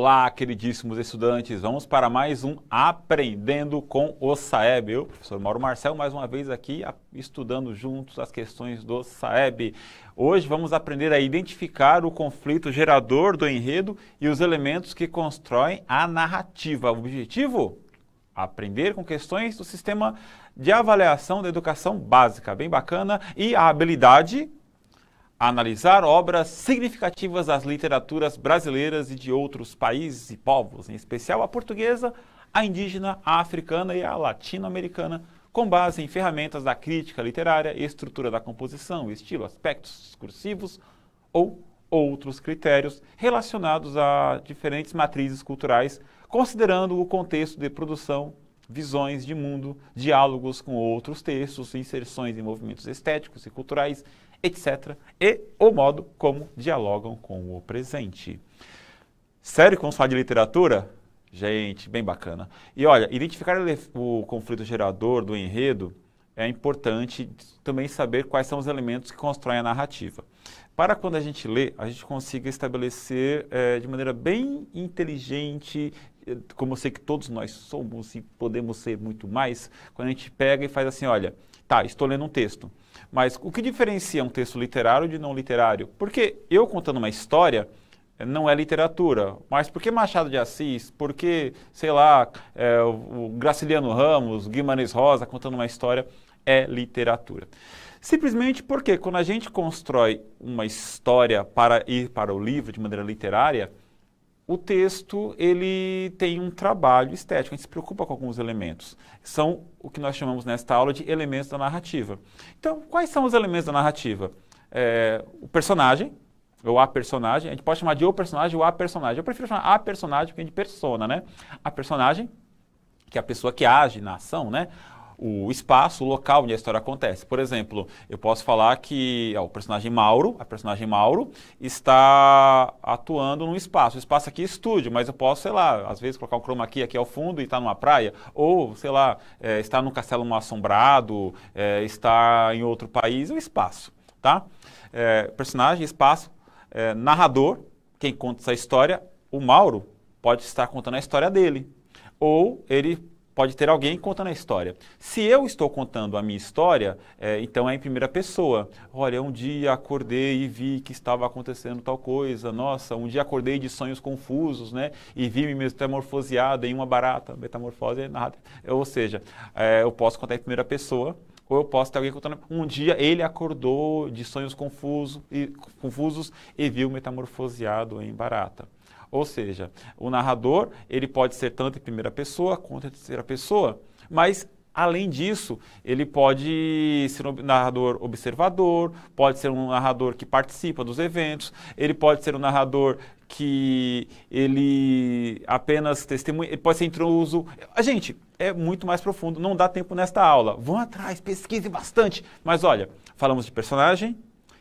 Olá, queridíssimos estudantes, vamos para mais um Aprendendo com o Saeb. Eu, professor Mauro Marcel, mais uma vez aqui estudando juntos as questões do Saeb. Hoje vamos aprender a identificar o conflito gerador do enredo e os elementos que constroem a narrativa. O objetivo? Aprender com questões do sistema de avaliação da educação básica, bem bacana, e a habilidade analisar obras significativas das literaturas brasileiras e de outros países e povos, em especial a portuguesa, a indígena, a africana e a latino-americana, com base em ferramentas da crítica literária, estrutura da composição, estilo, aspectos discursivos ou outros critérios relacionados a diferentes matrizes culturais, considerando o contexto de produção, visões de mundo, diálogos com outros textos, inserções em movimentos estéticos e culturais, etc. E o modo como dialogam com o presente. Sério que vamos falar de literatura? Gente, bem bacana. E olha, identificar o conflito gerador do enredo é importante também saber quais são os elementos que constroem a narrativa. Para quando a gente lê, a gente consiga estabelecer de maneira bem inteligente, como eu sei que todos nós somos e podemos ser muito mais, quando a gente pega e faz assim, olha, tá, estou lendo um texto, mas o que diferencia um texto literário de não literário? Porque eu contando uma história não é literatura, mas por que Machado de Assis, por que, sei lá, o Graciliano Ramos, Guimarães Rosa contando uma história é literatura? Simplesmente porque quando a gente constrói uma história para ir para o livro de maneira literária, o texto ele tem um trabalho estético, a gente se preocupa com alguns elementos. São o que nós chamamos nesta aula de elementos da narrativa. Então, quais são os elementos da narrativa? O personagem, ou a personagem, a gente pode chamar de o personagem ou a personagem. Eu prefiro chamar a personagem porque é de persona, né? A personagem, que é a pessoa que age na ação, né? O espaço, o local onde a história acontece. Por exemplo, eu posso falar que a personagem Mauro está atuando num espaço. O espaço aqui é estúdio, mas eu posso, sei lá, às vezes colocar um chroma key aqui ao fundo e estar numa praia, ou, sei lá, estar num castelo mal assombrado, estar em outro país, é o espaço, tá? Personagem, espaço, narrador, quem conta essa história, o Mauro pode estar contando a história dele, ou ele pode ter alguém contando a história. Se eu estou contando a minha história, então é em primeira pessoa. Olha, um dia acordei e vi que estava acontecendo tal coisa. Nossa, um dia acordei de sonhos confusos, né? E vi-me metamorfoseada em uma barata. Metamorfose é nada. Ou seja, eu posso contar em primeira pessoa, ou eu posso ter alguém contando. Um dia ele acordou de sonhos confusos e viu metamorfoseado em barata. Ou seja, o narrador, ele pode ser tanto em primeira pessoa quanto em terceira pessoa, mas, além disso, ele pode ser um narrador observador, pode ser um narrador que participa dos eventos, ele pode ser um narrador que ele apenas testemunha, ele pode ser intruso. Gente, é muito mais profundo, não dá tempo nesta aula. Vão atrás, pesquise bastante. Mas olha, falamos de personagem,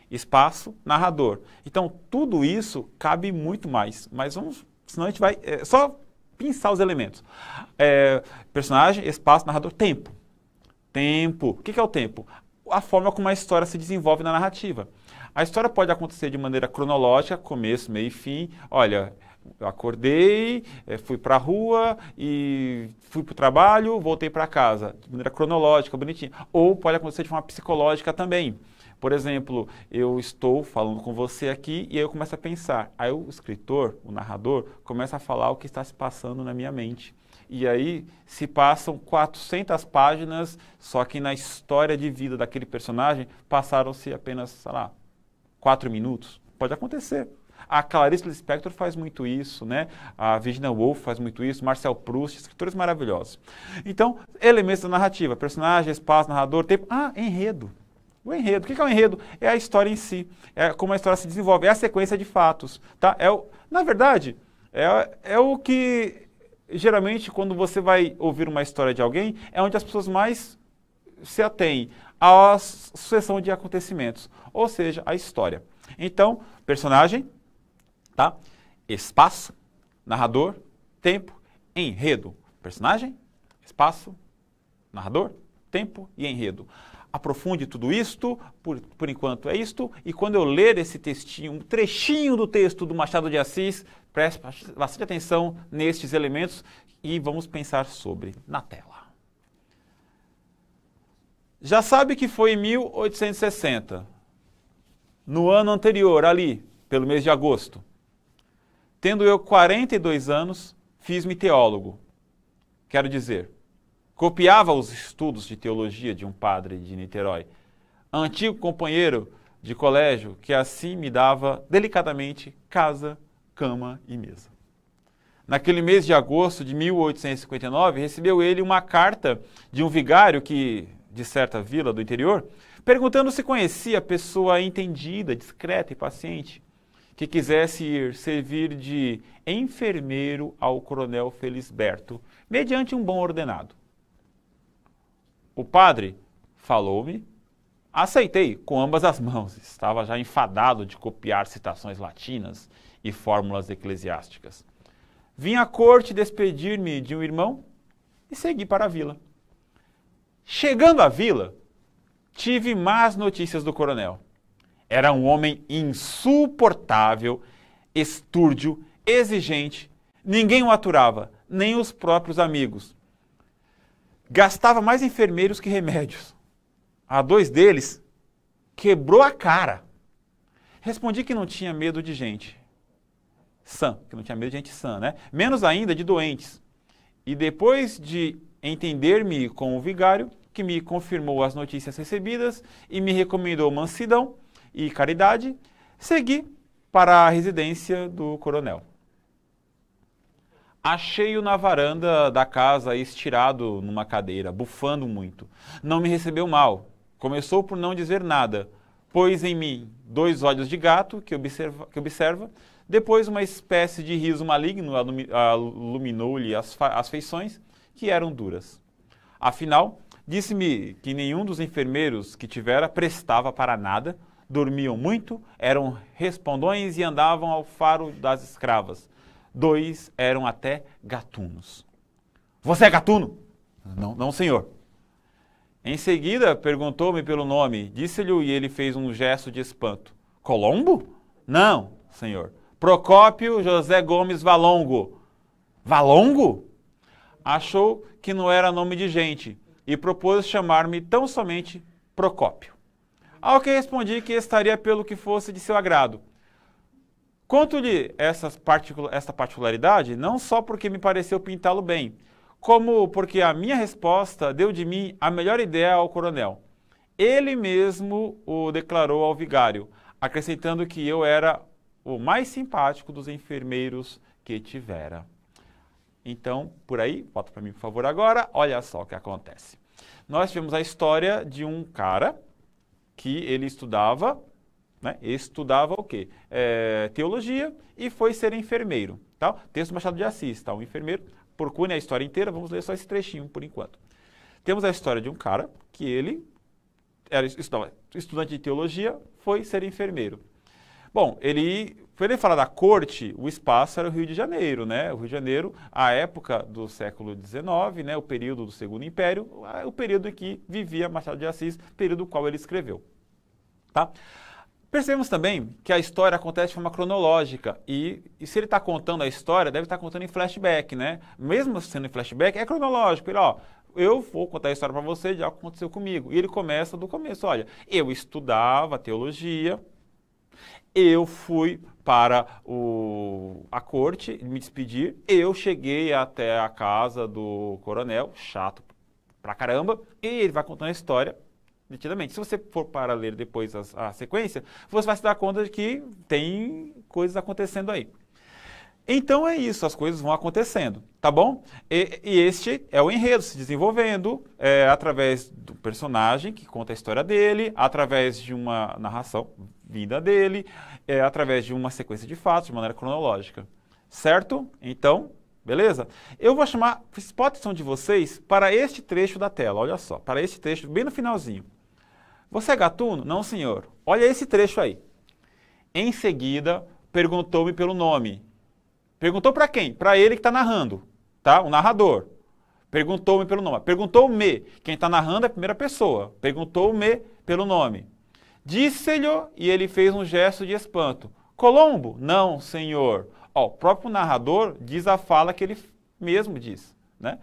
espaço, narrador. Então, tudo isso cabe muito mais, mas vamos, senão a gente vai só pensar os elementos. Personagem, espaço, narrador, tempo. Tempo. O que é o tempo? A forma como a história se desenvolve na narrativa. A história pode acontecer de maneira cronológica, começo, meio e fim. Olha, eu acordei, fui para a rua e fui para o trabalho, voltei para casa. De maneira cronológica, bonitinha. Ou pode acontecer de forma psicológica também. Por exemplo, eu estou falando com você aqui e aí eu começo a pensar. Aí o escritor, o narrador, começa a falar o que está se passando na minha mente. E aí se passam 400 páginas, só que na história de vida daquele personagem passaram-se apenas, sei lá, 4 minutos. Pode acontecer. A Clarice Lispector faz muito isso, né? A Virginia Woolf faz muito isso, Marcel Proust, escritores maravilhosos. Então, elementos da narrativa, personagem, espaço, narrador, tempo. Enredo. O enredo. O que é o enredo? É a história em si. É como a história se desenvolve. É a sequência de fatos. Tá? Na verdade, é o que, geralmente, quando você vai ouvir uma história de alguém, é onde as pessoas mais se atêm à sucessão de acontecimentos. Ou seja, a história. Então, personagem, tá? Espaço, narrador, tempo, enredo. Personagem, espaço, narrador, tempo e enredo. aprofunde tudo isto, por enquanto é isto, e quando eu ler esse textinho, um trechinho do texto do Machado de Assis, preste bastante atenção nestes elementos e vamos pensar sobre na tela. Já sabe que foi em 1860, no ano anterior, ali, pelo mês de agosto. Tendo eu 42 anos, fiz-me teólogo. Quero dizer, copiava os estudos de teologia de um padre de Niterói, antigo companheiro de colégio que assim me dava delicadamente casa, cama e mesa. Naquele mês de agosto de 1859, recebeu ele uma carta de um vigário de certa vila do interior, perguntando se conhecia pessoa entendida, discreta e paciente, que quisesse ir servir de enfermeiro ao coronel Felisberto, mediante um bom ordenado. O padre falou-me, aceitei com ambas as mãos, estava já enfadado de copiar citações latinas e fórmulas eclesiásticas. Vim à corte despedir-me de um irmão e segui para a vila. Chegando à vila, tive más notícias do coronel. Era um homem insuportável, estúrdio, exigente, ninguém o aturava, nem os próprios amigos. Gastava mais enfermeiros que remédios. A 2 deles, quebrou a cara. Respondi que não tinha medo de gente sã, que não tinha medo de gente sã, né? Menos ainda de doentes. E depois de entender-me com o vigário, que me confirmou as notícias recebidas e me recomendou mansidão e caridade, segui para a residência do coronel. Achei-o na varanda da casa estirado numa cadeira, bufando muito. Não me recebeu mal. Começou por não dizer nada. Pôs em mim 2 olhos de gato que observa. Depois uma espécie de riso maligno iluminou-lhe as feições, que eram duras. Afinal, disse-me que nenhum dos enfermeiros que tivera prestava para nada, dormiam muito, eram respondões e andavam ao faro das escravas. 2 eram até gatunos. Você é gatuno? Não, senhor. Em seguida, perguntou-me pelo nome, disse-lhe e ele fez um gesto de espanto. Colombo? Não, senhor. Procópio José Gomes Valongo. Valongo? Achou que não era nome de gente e propôs chamar-me tão somente Procópio. Ao que respondi que estaria pelo que fosse de seu agrado. Conto-lhe esta particularidade não só porque me pareceu pintá-lo bem, como porque a minha resposta deu de mim a melhor ideia ao coronel. Ele mesmo o declarou ao vigário, acrescentando que eu era o mais simpático dos enfermeiros que tivera. Então, por aí, volta para mim, por favor, agora, olha só o que acontece. Nós tivemos a história de um cara que ele estudava, né? Estudava o quê? Teologia e foi ser enfermeiro. Tá? Texto do Machado de Assis, tá? Um enfermeiro, procure a história inteira, vamos ler só esse trechinho por enquanto. Temos a história de um cara que ele era estudante de teologia, foi ser enfermeiro. Bom, para ele falar da corte, o espaço era o Rio de Janeiro, né? O Rio de Janeiro, a época do século XIX, né? O período do Segundo Império, o período em que vivia Machado de Assis, período no qual ele escreveu. Tá? Percebemos também que a história acontece de forma cronológica e se ele está contando a história, deve estar contando em flashback, né? Mesmo sendo em flashback, é cronológico. Ele, eu vou contar a história para você de algo que aconteceu comigo. E ele começa do começo, olha, eu estudava teologia, eu fui para a corte me despedir, eu cheguei até a casa do coronel, chato pra caramba, e ele vai contando a história detidamente. Se você for para ler depois a sequência, você vai se dar conta de que tem coisas acontecendo aí. Então é isso, as coisas vão acontecendo, tá bom? E este é o enredo se desenvolvendo através do personagem que conta a história dele, através de uma narração vinda dele, através de uma sequência de fatos, de maneira cronológica. Certo? Então, beleza? Eu vou chamar a principal atenção de vocês para este trecho da tela, olha só, para este trecho bem no finalzinho. Você é gatuno? Não, senhor. Olha esse trecho aí. Em seguida, perguntou-me pelo nome. Perguntou para quem? Para ele que está narrando, tá? O narrador. Perguntou-me pelo nome. Perguntou-me. Quem está narrando é a primeira pessoa. Perguntou-me pelo nome. Disse-lhe e ele fez um gesto de espanto. Colombo? Não, senhor. Ó, o próprio narrador diz a fala que ele mesmo diz, né?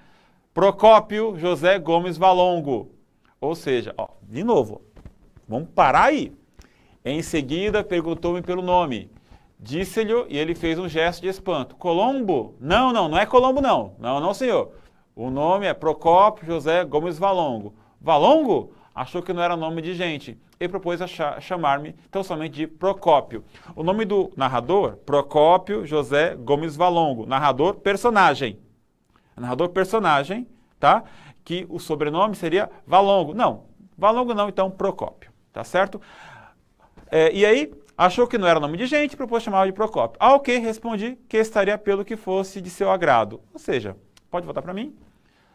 Procópio José Gomes Valongo. Ou seja, ó, de novo, vamos parar aí. Em seguida, perguntou-me pelo nome. Disse-lhe e ele fez um gesto de espanto. Colombo? Não, não, não é Colombo, não. Não, não, senhor. O nome é Procópio José Gomes Valongo. Valongo? Achou que não era nome de gente e propôs chamar-me tão somente de Procópio. O nome do narrador, Procópio José Gomes Valongo. Narrador, personagem. Narrador, personagem, tá? Que o sobrenome seria Valongo. Não, Valongo não, então Procópio, tá certo? E aí, achou que não era nome de gente e propôs chamar de Procópio. Ao que respondi que estaria pelo que fosse de seu agrado. Ou seja, pode voltar para mim?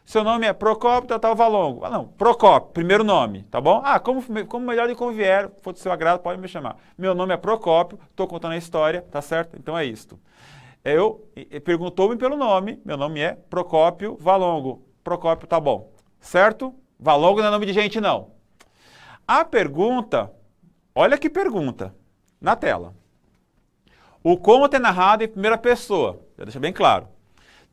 Seu nome é Procópio, tal, Valongo. Ah, não, Procópio, primeiro nome, tá bom? Ah, como melhor lhe convier, for do seu agrado, pode me chamar. Meu nome é Procópio, estou contando a história, tá certo? Então é isto. Perguntou-me pelo nome, meu nome é Procópio Valongo. Procópio, tá bom, certo? Valongo não é nome de gente, não. A pergunta, olha que pergunta, na tela. O conto é narrado em primeira pessoa, já deixa bem claro.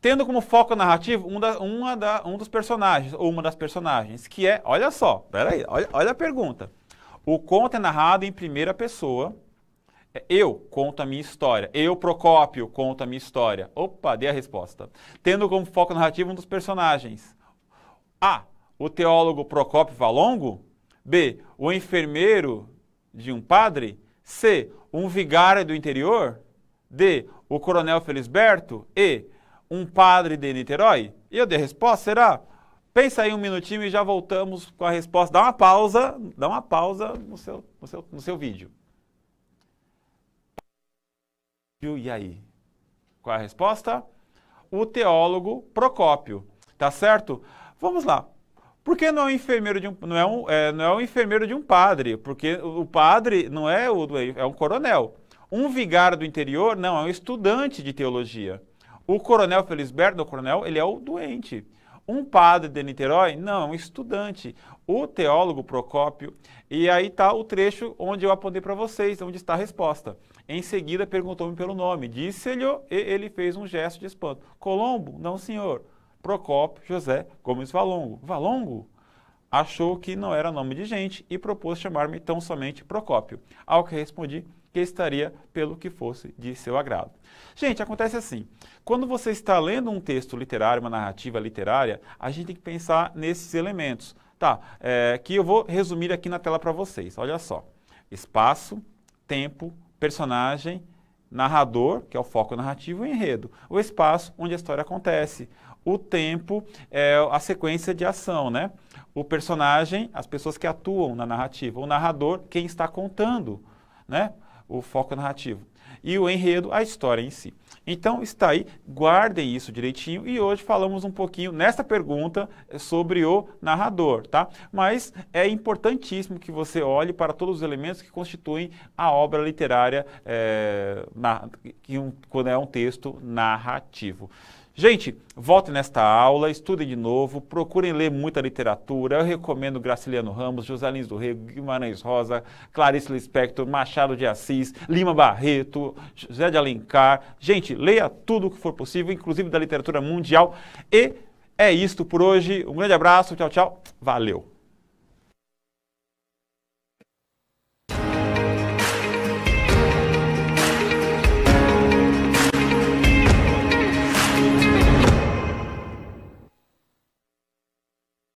Tendo como foco narrativo um dos personagens, ou uma das personagens, que é, olha só, peraí, olha a pergunta. O conto é narrado em primeira pessoa, eu conto a minha história, eu, Procópio, conto a minha história. Opa, dei a resposta. Tendo como foco narrativo um dos personagens. A, o teólogo Procópio Valongo. B, o enfermeiro de um padre. C, um vigário do interior. D, o coronel Felisberto. E, um padre de Niterói? E eu dei a resposta, será? Pensa aí um minutinho e já voltamos com a resposta. Dá uma pausa no seu vídeo. E aí? Qual é a resposta? O teólogo Procópio. Tá certo? Vamos lá. Por que não é um enfermeiro não é um enfermeiro de um padre? Porque o padre não é é um coronel. Um vigário do interior, não, é um estudante de teologia. O coronel Felisberto, ele é o doente. Um padre de Niterói, não, é um estudante. O teólogo Procópio, e aí está o trecho onde eu apontei para vocês, onde está a resposta. Em seguida, perguntou-me pelo nome. Disse-lhe e ele fez um gesto de espanto. Colombo? Não, senhor. Procópio José Gomes Valongo. Valongo? Achou que não era nome de gente e propôs chamar-me tão somente Procópio. Ao que respondi que estaria pelo que fosse de seu agrado. Gente, acontece assim, quando você está lendo um texto literário, uma narrativa literária, a gente tem que pensar nesses elementos, tá? Que eu vou resumir aqui na tela para vocês, olha só. Espaço, tempo, personagem, narrador, que é o foco narrativo, e enredo. O espaço, onde a história acontece. O tempo é a sequência de ação, né? O personagem, as pessoas que atuam na narrativa. O narrador, quem está contando, né? O foco narrativo. E o enredo, a história em si. Então, está aí, guardem isso direitinho. E hoje falamos um pouquinho, nesta pergunta, sobre o narrador, tá? Mas é importantíssimo que você olhe para todos os elementos que constituem a obra literária quando é um texto narrativo. Gente, voltem nesta aula, estudem de novo, procurem ler muita literatura. Eu recomendo Graciliano Ramos, José Lins do Rego, Guimarães Rosa, Clarice Lispector, Machado de Assis, Lima Barreto, José de Alencar. Gente, leia tudo o que for possível, inclusive da literatura mundial. E é isto por hoje. Um grande abraço, tchau, tchau. Valeu!